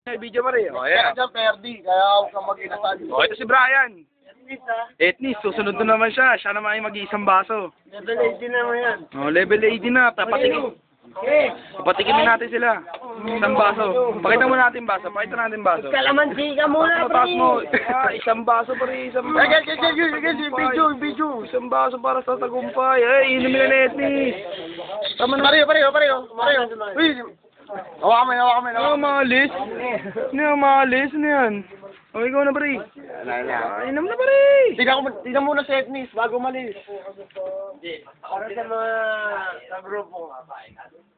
May video pa rin. O, Kaya ayan. dyan, Ferdi. Kaya huwag kang mag-inasal. O, ito si Brian. Etnis, susunod na naman siya. Siya naman ay mag-iisang baso. Level 18 naman yan. O, level 80 na. Patikimin natin sila. Isang baso. Pakita mo natin baso. Pakita natin baso. Kalamansi ka muna, Taas mo. Isang baso pa rin. Isang baso. Video. Isang baso para sa tagumpay. Ay, inumin na ni Etnis. Tama na. Pareho. Uy, hawakan mo. Ano maalis? Ano maalis? Ano yan? O, ikaw na, pare. Inom na, pare. Tignan mo na sa Etnis bago malis. Para sa mga grupo.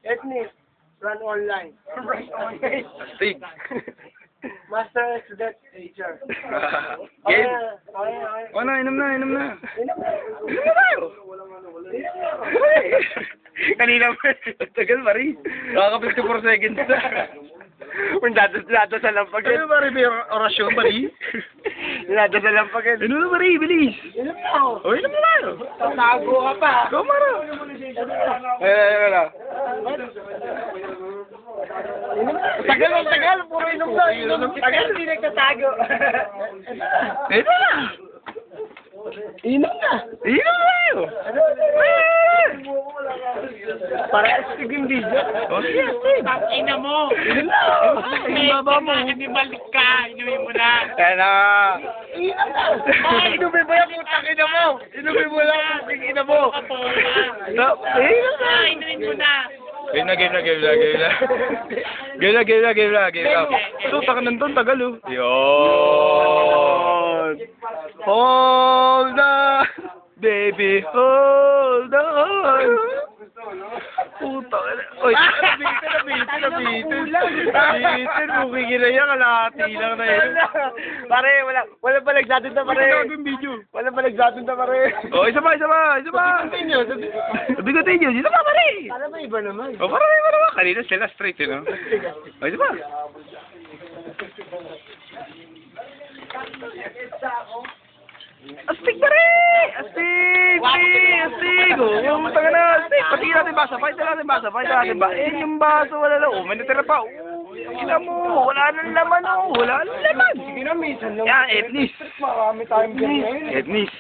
Etnis, run online. Stig. Master Cadet Teacher. Game. Okay. O na, inom na. Inom na tayo. Kanina pa. Tagal, pare. Nakaka 54 seconds na. Kung dadasal lang pag Ano, pare? May orasyon, pare? dadasal lang pag Ano na, pare? Bilis. O, inom na tayo. Tatago ka pa. Go, mara. Wala. Tagal, puro inom na. Tagal, hindi nagtatago. Ito na. Inom na. Inom na tayo. Parehas yung video. O, sige. Ina mo! Inom na. Baba mo! Hindi balik ka! Inumin mo na! Kaya na. Inumin mo yan, putang ina mo. Inumin mo lang, putang ina mo. Inom na. Inumin mo na! Game na. So, taka nandun, tagal, oh. Yun. Hold on, baby, hold on. Puta ka na. Oy, nabitin, bukingin na yan, kalahati lang na yun. Pare, wala pa nagsatin na pare. Wala pa nagsatin na pare. Oh, isa pa. Bigotin nyo, isa pa, pare. Para may iba naman. O, parang iba naman. Kanina sila straight, you know? O, isa pa. Astig pa rin! Astig! O, taga na, astig. Patigil natin basa. Pakita natin basa. Yung baso, wala lang. O, may natira pa. Kita mo, wala nang laman, Wala nang laman. Sige na, minsan lang. Yan, Etnis. Marami tayong ganyan. Etnis.